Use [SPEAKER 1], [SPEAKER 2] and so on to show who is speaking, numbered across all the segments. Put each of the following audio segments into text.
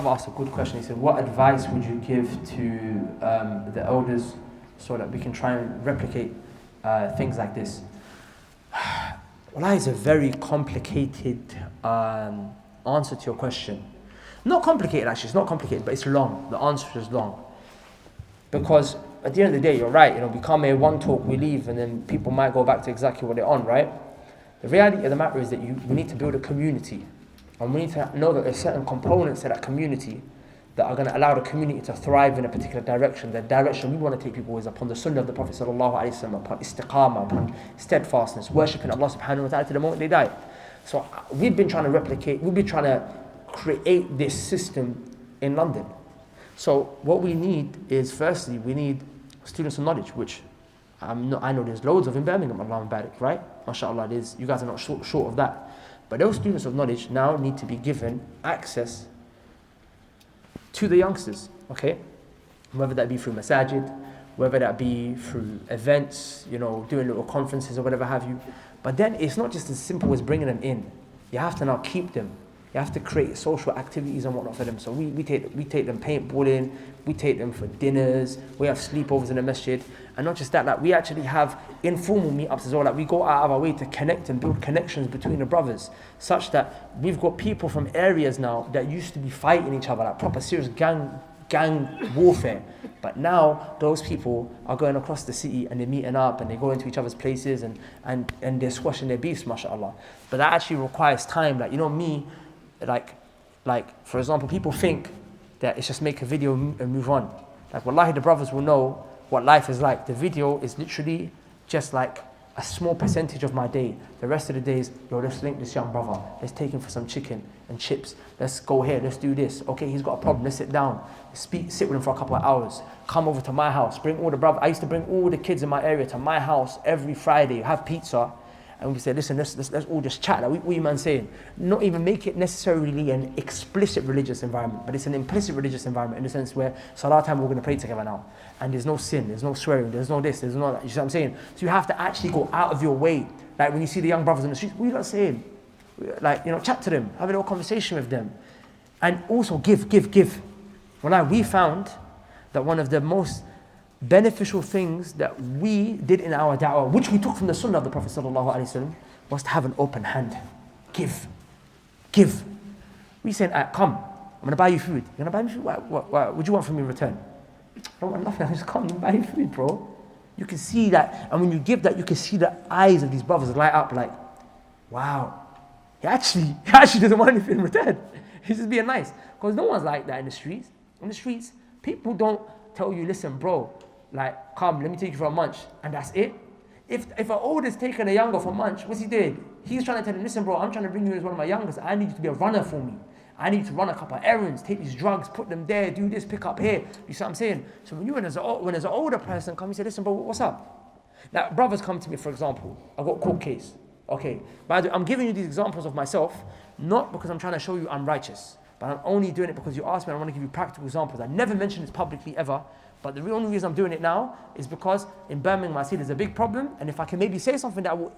[SPEAKER 1] brother asked a good question. He said, what advice would you give to the elders so that we can try and replicate things like this? Wallahi, it's a very complicated answer to your question. Not complicated actually, it's not complicated, but it's long. The answer is long. Because at the end of the day, you're right, we come here, one talk, we leave, and then people might go back to exactly what they're on, right? The reality of the matter is that we need to build a community. And we need to know that there's certain components to that community that are going to allow the community to thrive in a particular direction. The direction we want to take people is upon the sunnah of the Prophet ﷺ, upon istiqamah, upon steadfastness, worshipping Allah subhanahu wa ta'ala to the moment they die. So we've been trying to create this system in London. So what we need is, firstly, we need students of knowledge, which I know there's loads of in Birmingham, Allahumma barik, right? MashaAllah, you guys are not short of that. But those students of knowledge now need to be given access to the youngsters, okay? Whether that be through masajid, whether that be through events, doing little conferences or whatever have you. But then it's not just as simple as bringing them in. You have to now keep them. You have to create social activities and whatnot for them. So we take them paintballing, we take them for dinners, we have sleepovers in the masjid. And not just that, like we actually have informal meetups as well. Like we go out of our way to connect and build connections between the brothers, such that we've got people from areas now that used to be fighting each other, like proper serious gang warfare. But now those people are going across the city and they're meeting up and they go into each other's places and they're squashing their beefs, mashallah. But that actually requires time. Like for example, people think that it's just make a video and move on. Like wallahi, the brothers will know what life is like. The video is literally just like a small percentage of my day. The rest of the day is, let's link this young brother. Let's take him for some chicken and chips. Let's go here, let's do this. Okay, he's got a problem, let's sit down. Sit with him for a couple of hours. Come over to my house, bring all the brothers. I used to bring all the kids in my area to my house every Friday, have pizza. And we say, listen, let's all just chat. Like, what are you man saying? Not even make it necessarily an explicit religious environment, but it's an implicit religious environment in the sense where Salah time we're going to pray together now. And there's no sin, there's no swearing, there's no this, there's no that. You see what I'm saying? So you have to actually go out of your way. Like when you see the young brothers in the streets, what are you not saying? Like, chat to them, have a little conversation with them. And also give. We found that one of the most beneficial things that we did in our da'wah, which we took from the sunnah of the Prophet ﷺ, was to have an open hand. Give. We said, come, I'm going to buy you food. You're going to buy me food? What would you want from me in return? I don't want nothing, I just come and buy you food, bro. You can see that, and when you give that, you can see the eyes of these brothers light up like, wow, he actually doesn't want anything in return. He's just being nice. Because no one's like that in the streets. In the streets, people don't tell you, listen, bro, like, come, let me take you for a munch, and that's it. If an older's taking a younger for munch, what's he doing? He's trying to tell him, listen, bro, I'm trying to bring you as one of my youngest. I need you to be a runner for me. I need to run a couple of errands, take these drugs, put them there, do this, pick up here. You see what I'm saying? So when there's an older person come, you say, listen, bro, what's up? Like, brothers come to me, for example, I've got a court case. Okay, by the way, I'm giving you these examples of myself, not because I'm trying to show you I'm righteous, but I'm only doing it because you asked me, and I want to give you practical examples. I never mentioned this publicly ever, but the only reason I'm doing it now is because in Birmingham I see there's a big problem, and if I can maybe say something that will,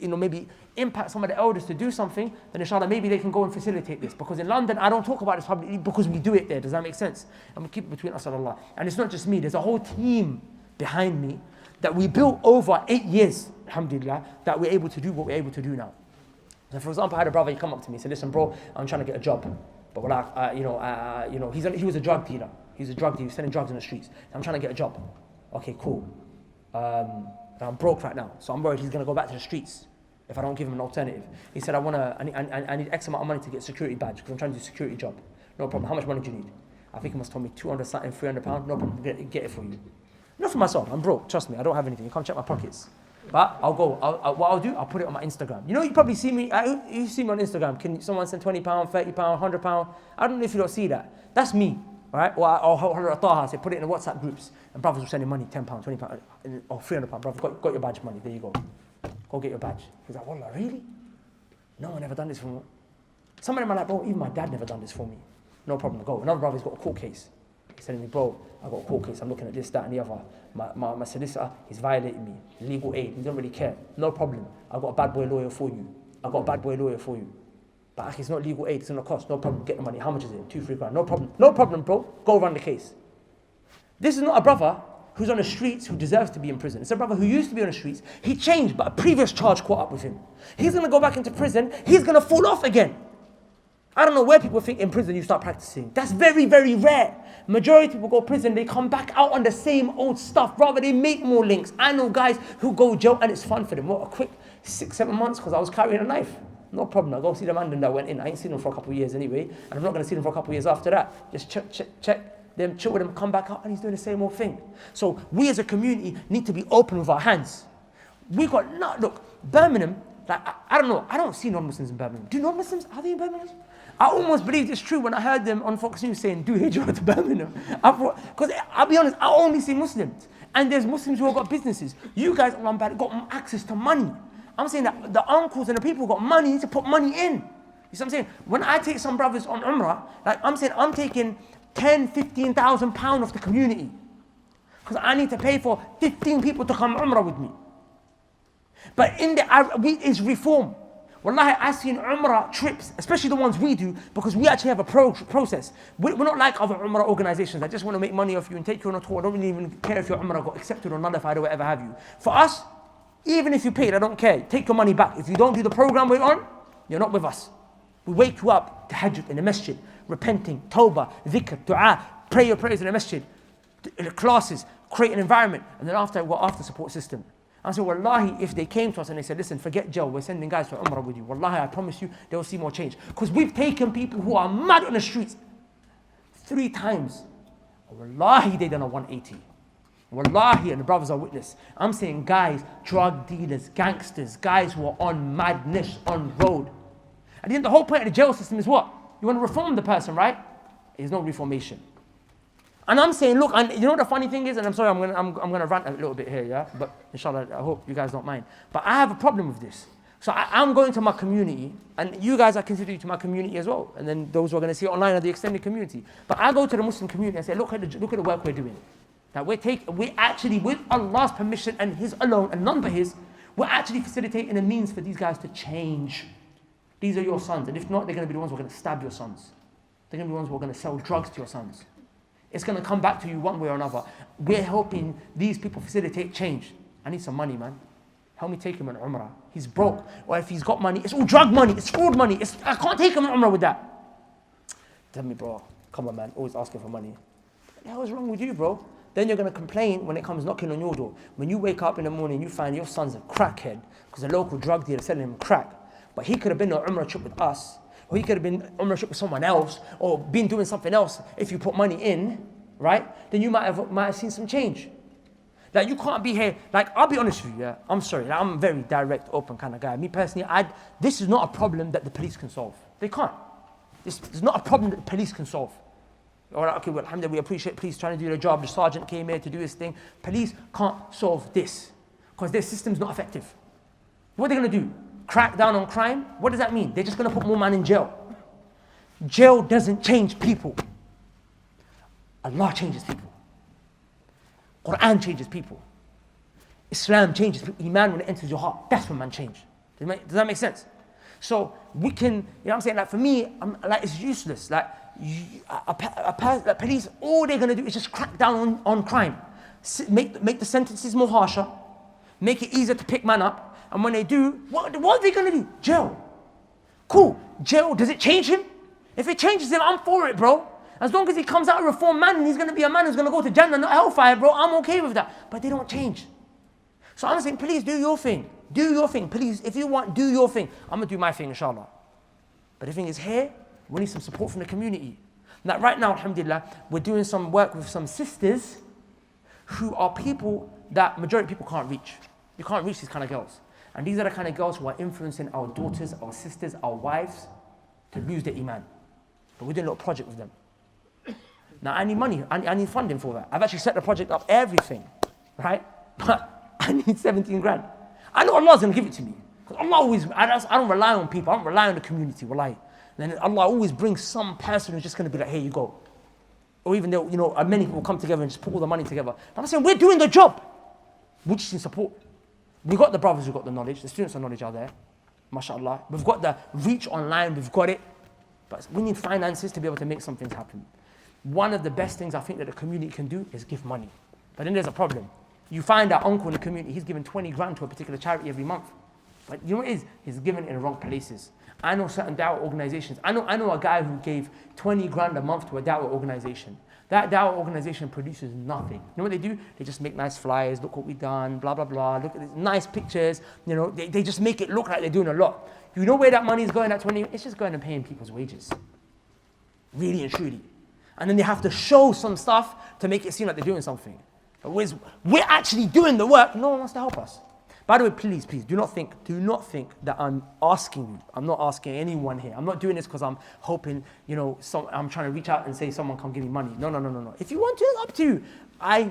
[SPEAKER 1] maybe impact some of the elders to do something, then inshallah maybe they can go and facilitate this. Because in London I don't talk about this publicly because we do it there. Does that make sense? And we keep it between us and Allah. And it's not just me. There's a whole team behind me that we built over 8 years, alhamdulillah, that we're able to do what we're able to do now. So for example, I had a brother, he come up to me and said, listen, bro, I'm trying to get a job. But he was a drug dealer. He was selling drugs in the streets. I'm trying to get a job. Okay, cool. I'm broke right now, so I'm worried he's going to go back to the streets if I don't give him an alternative. He said, I need X amount of money to get a security badge because I'm trying to do a security job. No problem. How much money do you need? I think he must have told me 200 something, 300 pounds. No problem. Get it for you. Not for myself. I'm broke. Trust me. I don't have anything. You can't check my pockets. But I'll go. What I'll do, I'll put it on my Instagram. You probably see me. You see me on Instagram. Can someone send £20, £30, £100? I don't know if you don't see that. That's me, right? Or I'll Taha say put it in the WhatsApp groups, and brothers will send him money, £10, £20, or £300. Brother, got your badge money. There you go. Go get your badge. He's like, wallah, really? No, I never done this for me. Some of them are like, bro, even my dad never done this for me. No problem. Go. Another brother's got a court case. He's telling me, bro, I got a court case. I'm looking at this, that, and the other. My solicitor, he's violating me. Legal aid. He don't really care. No problem. I got a bad boy lawyer for you. But it's not legal aid, it's going to cost. No problem, get the money. How much is it? 2-3 grand. No problem. No problem, bro. Go run the case. This is not a brother who's on the streets who deserves to be in prison. It's a brother who used to be on the streets. He changed, but a previous charge caught up with him. He's going to go back into prison. He's going to fall off again. I don't know where people think in prison you start practicing. That's very, very rare. Majority of people go to prison, they come back out on the same old stuff. Rather, they make more links. I know guys who go jail and it's fun for them. What, a quick 6-7 months because I was carrying a knife. No problem. I go see the man that went in. I ain't seen him for a couple of years anyway. And I'm not going to see him for a couple of years after that. Just check them, chill with them, come back out, and he's doing the same old thing. So we as a community need to be open with our hands. Look, Birmingham, like, I don't know. I don't see non-Muslims in Birmingham. Do non-Muslims, are they in Birmingham? I almost believed it's true when I heard them on Fox News saying, do hijrah to Birmingham. Because I'll be honest, I only see Muslims. And there's Muslims who have got businesses. You guys got access to money. I'm saying that the uncles and the people who got money need to put money in. You see what I'm saying? When I take some brothers on Umrah, like I'm saying I'm taking 10, 15,000 pounds off the community. Because I need to pay for 15 people to come Umrah with me. But it's reform. Wallahi, I've seen Umrah trips, especially the ones we do, because we actually have a process. We're not like other Umrah organizations that just want to make money off you and take you on a tour. I don't really even care if your Umrah got accepted or nullified or whatever have you. For us, even if you paid, I don't care. Take your money back. If you don't do the program we're on, you're not with us. We wake you up, tahajjud in the masjid, repenting, tawbah, dhikr, dua, pray your prayers in the masjid, classes, create an environment, and then after, we're after support system. I said, wallahi, if they came to us and they said, listen, forget jail, we're sending guys to Umrah with you. Wallahi, I promise you, they'll see more change. Because we've taken people who are mad on the streets 3 times. Wallahi, they done a 180. Wallahi, and the brothers are witness. I'm saying guys, drug dealers, gangsters, guys who are on madness, on road. And then the whole point of the jail system is what? You want to reform the person, right? There's no reformation. And I'm saying, look, and you know what the funny thing is, and I'm sorry, I'm gonna rant a little bit here, yeah? But inshallah, I hope you guys don't mind. But I have a problem with this. So I'm going to my community, and you guys are considered to my community as well. And then those who are going to see it online are the extended community. But I go to the Muslim community and say, look at the work we're doing. That we're actually, with Allah's permission and His alone, and none but His, we're actually facilitating a means for these guys to change. These are your sons, and if not, they're going to be the ones who are going to stab your sons. They're going to be the ones who are going to sell drugs to your sons. It's going to come back to you one way or another. We're helping these people facilitate change. I need some money, man. Help me take him on Umrah. He's broke. Or if he's got money, it's all drug money, it's fraud money. I can't take him on Umrah with that. Tell me, bro, come on, man, always asking for money. What the hell is wrong with you, bro? Then you're going to complain when it comes knocking on your door. When you wake up in the morning, you find your son's a crackhead because a local drug dealer is selling him crack. But he could have been on Umrah trip with us, or he could have been Umrah trip with someone else, or been doing something else. If you put money in, right, then you might have seen some change. Like, you can't be here, like, I'll be honest with you, yeah? I'm sorry, like, I'm a very direct, open kind of guy. Me personally, this is not a problem that the police can solve. They can't. This is not a problem that the police can solve. All right, okay, well, alhamdulillah, we appreciate police trying to do their job. The sergeant came here to do his thing. Police can't solve this because their system's not effective. What are they going to do? Crack down on crime? What does that mean? They're just going to put more man in jail. Jail doesn't change people. Allah changes people. Quran changes people. Islam changes people. Iman, when it enters your heart, that's when man changes. Does that make sense? So we can, you know what I'm saying? Like, for me, it's useless. Like, police, all they're going to do is just crack down on crime. Make the sentences more harsher. Make it easier to pick man up. And when they do, what are they going to do? Jail. Cool. Jail, does it change him? If it changes him, I'm for it, bro. As long as he comes out a reformed man and he's going to be a man who's going to go to Jannah, not hellfire, bro, I'm okay with that. But they don't change. So I'm saying, please do your thing. Do your thing. Please, if you want, do your thing. I'm going to do my thing, inshallah. But the thing is, here, we need some support from the community. Like right now, alhamdulillah, we're doing some work with some sisters who are people that majority of people can't reach. You can't reach these kind of girls. And these are the kind of girls who are influencing our daughters, our sisters, our wives to lose their iman. But we're doing a little project with them. Now, I need money. I need funding for that. I've actually set the project up, everything, right? But I need 17 grand. I know Allah's going to give it to me. Because Allah always, I don't rely on people. I don't rely on the community, wallahi. And then Allah always brings some person who's just going to be like, here you go. Or even though, many people come together and just put all the money together. But I'm saying, we're doing the job. We just need support. We got the brothers who got the knowledge. The students of knowledge are there. MashaAllah. We've got the reach online, we've got it. But we need finances to be able to make some things happen. One of the best things I think that the community can do is give money. But then there's a problem. You find that uncle in the community, he's giving 20 grand to a particular charity every month. But you know what it is? He's giving it in the wrong places. I know certain da'wah organizations. I know a guy who gave 20 grand a month to a da'wah organization. That da'wah organization produces nothing. You know what they do? They just make nice flyers, look what we've done, blah, blah, blah. Look at these nice pictures. You know, they just make it look like they're doing a lot. You know where that money is going at 20? It's just going to paying people's wages. Really and truly. And then they have to show some stuff to make it seem like they're doing something. Whereas we're actually doing the work, no one wants to help us. By the way, please, do not think that I'm asking you. I'm not asking anyone here. I'm not doing this because I'm hoping, I'm trying to reach out and say someone come give me money. No. If you want to, it's up to you.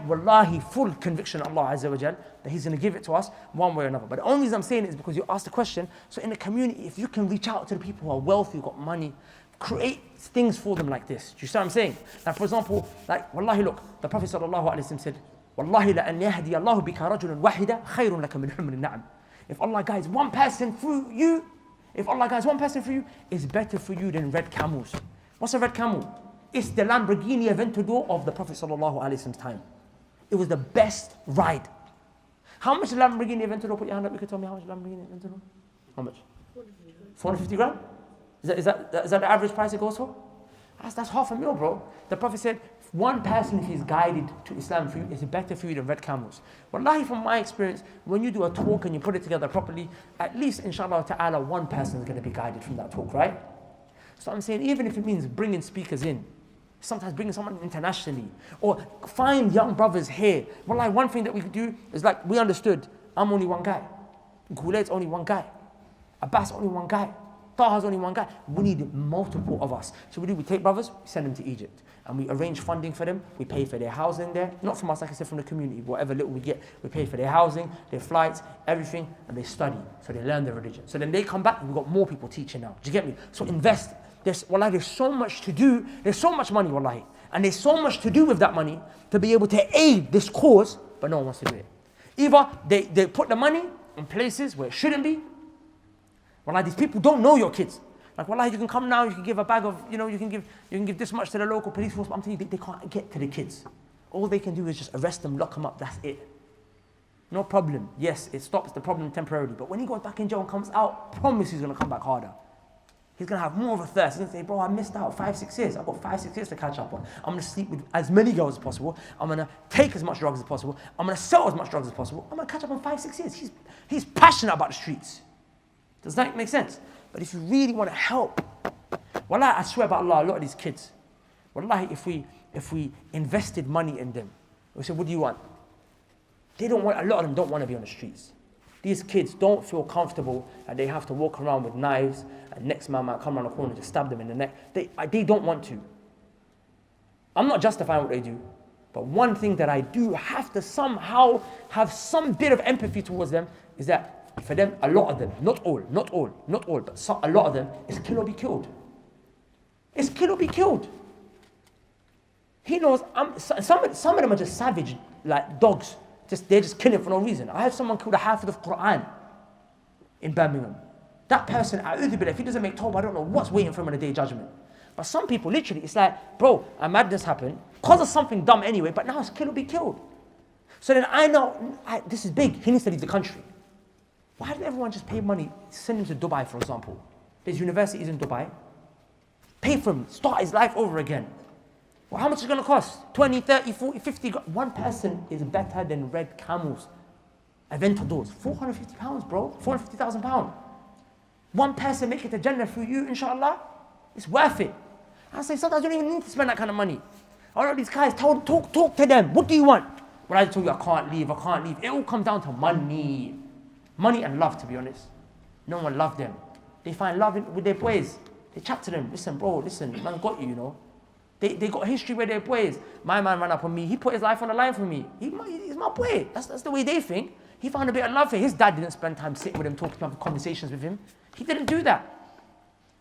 [SPEAKER 1] Wallahi, full conviction of Allah Azza wa Jal that He's going to give it to us one way or another. But the only reason I'm saying it is because you asked the question. So in the community, if you can reach out to the people who are wealthy, who've got money, create things for them like this. Do you see what I'm saying? Like for example, Wallahi, look, the Prophet sallallahu alaihi wasallam said, Wallahi la an yahdi Allahu bika rajulan wahida khayrun laka min humrin na'am. If Allah guides one person through you, it's better for you than red camels. What's a red camel? It's the Lamborghini Aventador of the Prophet sallallahu alaihi wasallam's time. It was the best ride. How much Lamborghini Aventador? Put your hand up. You can tell me how much Lamborghini Aventador? How much? 450 grand? Is that the average price it goes for? That's $500,000, bro. The Prophet said, one person, if he's guided to Islam for you, is better for you than red camels. Wallahi, from my experience, when you do a talk and you put it together properly, at least, inshallah ta'ala, one person is going to be guided from that talk, right? So I'm saying, even if it means bringing speakers in, sometimes bringing someone internationally, or find young brothers here. Wallahi, one thing that we could do is we understood, I'm only one guy. Ghuled's only one guy. Abbas only one guy. Taha's only one guy. We need multiple of us. So we take brothers, we send them to Egypt. And we arrange funding for them. We pay for their housing there. Not from us, like I said, from the community. Whatever little we get, we pay for their housing, their flights, everything. And they study. So they learn their religion. So then they come back and we've got more people teaching now. Do you get me? So invest. There's so much to do. There's so much money, wallahi. And there's so much to do with that money to be able to aid this cause, but no one wants to do it. Either they put the money in places where it shouldn't be. Wallahi, these people don't know your kids. Wallahi, you can come now, you can give a bag of, you can give this much to the local police force, but I'm telling you, they can't get to the kids. All they can do is just arrest them, lock them up, that's it. No problem. Yes, it stops the problem temporarily, but when he goes back in jail and comes out, promise he's going to come back harder. He's going to have more of a thirst. He's going to say, bro, I missed out 5-6 years. I've got 5-6 years to catch up on. I'm going to sleep with as many girls as possible. I'm going to take as much drugs as possible. I'm going to sell as much drugs as possible. I'm going to catch up on 5-6 years. He's passionate about the streets. Does that make sense? But if you really want to help, wallahi, I swear by Allah, a lot of these kids, wallahi, if we invested money in them, we said, what do you want? A lot of them don't want to be on the streets. These kids don't feel comfortable and they have to walk around with knives and next man might come around the corner and just stab them in the neck. They don't want to. I'm not justifying what they do, but one thing that I do have to somehow have some bit of empathy towards them is that for them, a lot of them, not all, but a lot of them, is kill or be killed. It's kill or be killed. He knows, some of them are just savage, like dogs. They're just killing for no reason. I had someone killed a Hafiz of Quran in Birmingham. That person, if he doesn't make tawbah, I don't know what's waiting for him on the day of judgment. But some people, literally, it's like, bro, a madness happened, because of something dumb anyway, but now it's kill or be killed. So then I know, this is big, he needs to leave the country. Why didn't everyone just pay money, send him to Dubai, for example? There's universities in Dubai. Pay for him, start his life over again. Well, how much is it going to cost? 20, 30, 40, 50. One person is better than red camels. Aventadors, £450, bro. £450,000. One person make it to Jannah for you, inshallah. It's worth it. I say, sometimes you don't even need to spend that kind of money. All of these guys, talk to them. What do you want? Well, I told you I can't leave. It all comes down to money. Money and love, to be honest. No one loved them. They find love with their boys. They chat to them. Listen, bro, man got you, They got history with their boys. My man ran up on me. He put his life on the line for me. He's my boy. That's the way they think. He found a bit of love for him. His dad didn't spend time sitting with him, talking, having conversations with him. He didn't do that.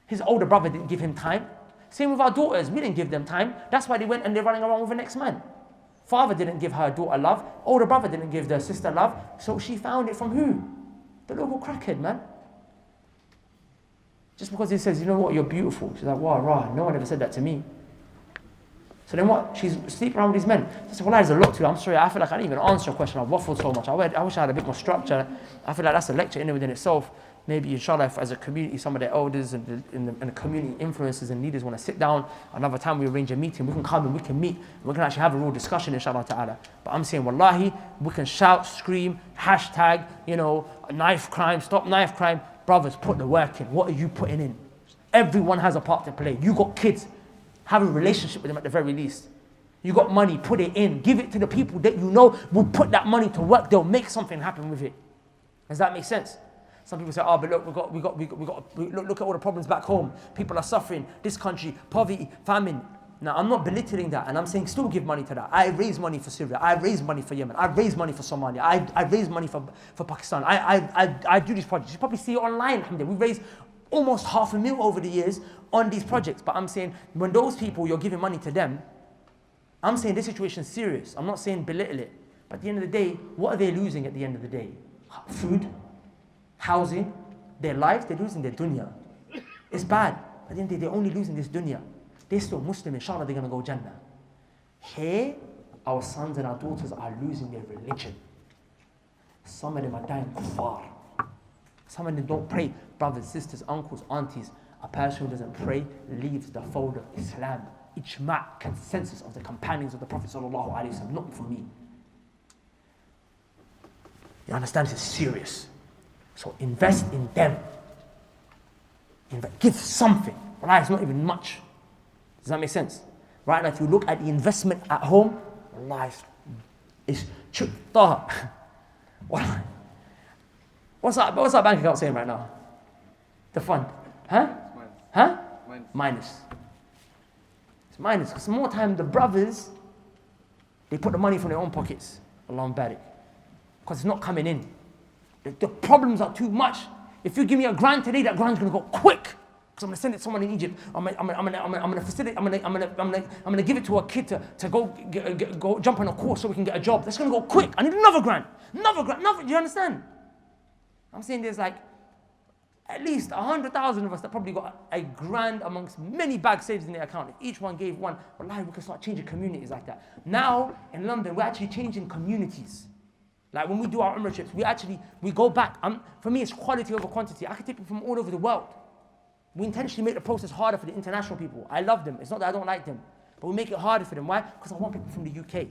[SPEAKER 1] His older brother didn't give him time. Same with our daughters. We didn't give them time. That's why they went and they're running around with the next man. Father didn't give her daughter love. Older brother didn't give their sister love. So she found it from who? The local crackhead, man. Just because he says, you know what, you're beautiful. She's like, wow, rah, no one ever said that to me. So then what? She's sleeping around with these men. She said, well, there's a lot to it. I'm sorry, I feel like I didn't even answer a question. I've waffled so much. I wish I had a bit more structure. I feel like that's a lecture in and within itself. Maybe, inshallah, if as a community, some of the elders and the community influencers and leaders want to sit down, another time we arrange a meeting, we can come and we can meet, and we can actually have a real discussion, inshallah ta'ala. But I'm saying, wallahi, we can shout, scream, hashtag, knife crime, stop knife crime. Brothers, put the work in. What are you putting in? Everyone has a part to play. You got kids, have a relationship with them at the very least. You got money, put it in. Give it to the people that you know will put that money to work. They'll make something happen with it. Does that make sense? Some people say, oh, but look, look at all the problems back home. People are suffering. This country, poverty, famine. Now, I'm not belittling that, and I'm saying still give money to that. I raise money for Syria. I raise money for Yemen. I raise money for Somalia. I raise money for Pakistan. I do these projects. You probably see it online. We raised almost $500,000 over the years on these projects. But I'm saying when those people, you're giving money to them, I'm saying this situation is serious. I'm not saying belittle it. But at the end of the day, what are they losing at the end of the day? Food, housing, their lives, they're losing their dunya. It's bad. At the end of the day, they're only losing this dunya. They're still Muslim, inshallah, they're going to go Jannah. Here, our sons and our daughters are losing their religion. Some of them are dying kuffar. Some of them don't pray. Brothers, sisters, uncles, aunties. A person who doesn't pray leaves the fold of Islam. Ijma', consensus of the companions of the Prophet sallallahu alaihi wasallam, not for me. You understand? This is serious. So invest in them. Give something. Wallahi, it's not even much. Does that make sense? Right now, if you look at the investment at home, wallahi, it's Taha. What's our bank account saying right now? The fund. Huh? Huh? Minus. It's minus. Because more time, the brothers, they put the money from their own pockets. Allahumma barik. Because it's not coming in. The problems are too much. If you give me $1,000 today, that $1,000's going to go quick. Because I'm going to send it to someone in Egypt. I'm going to facilitate. I'm going to give it to a kid to go jump on a course so we can get a job. That's going to go quick. I need another $1,000. Do you understand? I'm saying there's like at least 100,000 of us that probably got $1,000 amongst many bags saved in their account. If each one gave one, wallahi, we can start changing communities like that. Now in London, we're actually changing communities. Like when we do our Umrah trips, we go back. For me, it's quality over quantity. I can take people from all over the world. We intentionally make the process harder for the international people. I love them. It's not that I don't like them. But we make it harder for them. Why? Because I want people from the UK.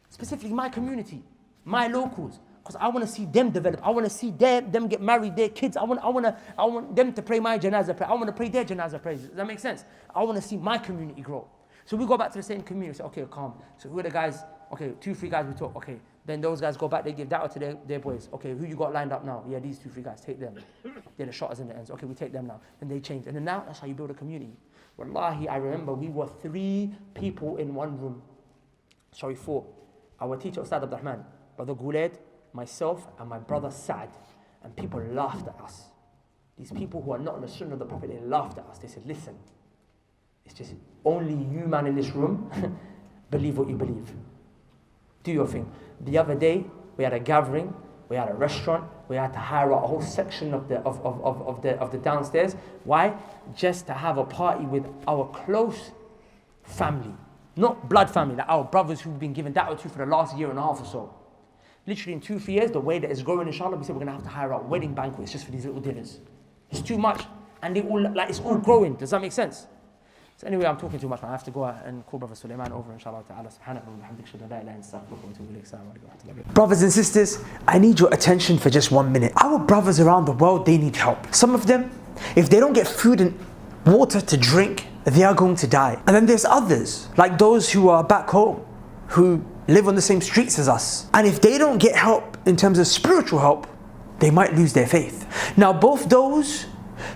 [SPEAKER 1] Specifically my community, my locals. Because I want to see them develop. I want to see them get married, their kids. I want them to pray my janazah prayer. I want to pray their janazah prayers. Does that make sense? I want to see my community grow. So we go back to the same community. Say, okay, calm. So who are the guys? Okay, 2-3 guys we talk. Okay. Then those guys go back, they give da'wah to their boys. Okay, who you got lined up now? Yeah, these 2-3 guys, take them. They're the shotters in the ends. Okay, we take them now. Then they change. And then now, that's how you build a community. Wallahi, I remember we were 3 people in one room. Sorry, 4. Our teacher, Ustad Abdurrahman, Brother Guled, myself, and my brother Saad. And people laughed at us. These people who are not in the sunnah of the Prophet, they laughed at us. They said, listen, it's just only you, man, in this room, believe what you believe. Do your thing. The other day, we had a gathering, we had a restaurant, we had to hire out a whole section of the downstairs. Why? Just to have a party with our close family. Not blood family, like our brothers who've been given da'wah to for the last 1.5 years or so. Literally in 2-3 years, the way that it's growing, inshallah, we said we're going to have to hire out wedding banquets just for these little dinners. It's too much, and it's all growing. Does that make sense? So anyway, I'm talking too much. I have to go and call Brother Sulaiman over, inshallah ta'ala. Subhanahu wa bihamdihi. Brothers and sisters, I need your attention for just 1 minute. Our brothers around the world, they need help. Some of them, if they don't get food and water to drink, they are going to die. And then there's others, like those who are back home, who live on the same streets as us. And if they don't get help in terms of spiritual help, they might lose their faith. Now, both those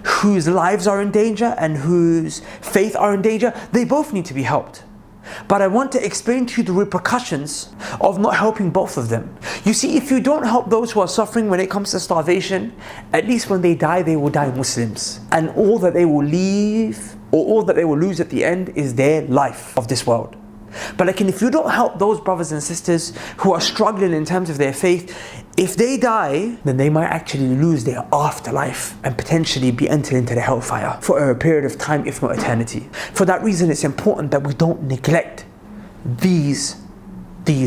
[SPEAKER 1] whose lives are in danger and whose faith are in danger, they both need to be helped. But I want to explain to you the repercussions of not helping both of them. You see, if you don't help those who are suffering when it comes to starvation, at least when they will die Muslims. And all that they will leave, or all that they will lose at the end, is their life of this world. But like, if you don't help those brothers and sisters who are struggling in terms of their faith, if they die, then they might actually lose their afterlife and potentially be entered into the hellfire for a period of time, if not eternity. For that reason, it's important that we don't neglect these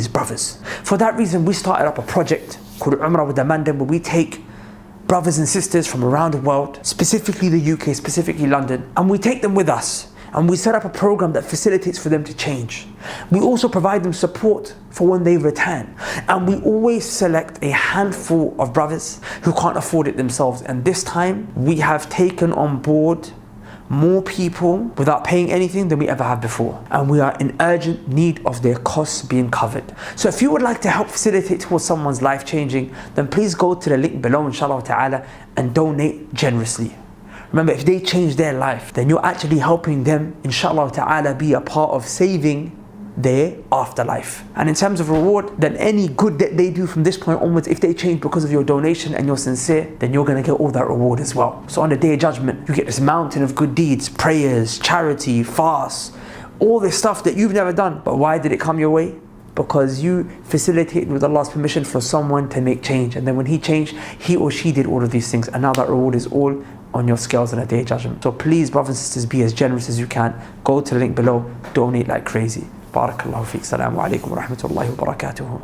[SPEAKER 1] brothers. For that reason, we started up a project called Umrah with the Mandem, where we take brothers and sisters from around the world, specifically the UK, specifically London, and we take them with us. And we set up a program that facilitates for them to change. We also provide them support for when they return. And we always select a handful of brothers who can't afford it themselves. And this time, we have taken on board more people without paying anything than we ever have before. And we are in urgent need of their costs being covered. So if you would like to help facilitate towards someone's life changing, then please go to the link below, inshallah ta'ala, and donate generously. Remember, if they change their life, then you're actually helping them, inshallah ta'ala, be a part of saving their afterlife. And in terms of reward, then any good that they do from this point onwards, if they change because of your donation and you're sincere, then you're going to get all that reward as well. So on the Day of Judgment, you get this mountain of good deeds, prayers, charity, fasts, all this stuff that you've never done. But why did it come your way? Because you facilitated with Allah's permission for someone to make change. And then when he changed, he or she did all of these things. And now that reward is all on your scales on a Day of Judgment. So please, brothers and sisters, be as generous as you can. Go to the link below, donate like crazy. Barakallahu feek. Assalamu alaikum wa rahmatullahi wa barakatuhu.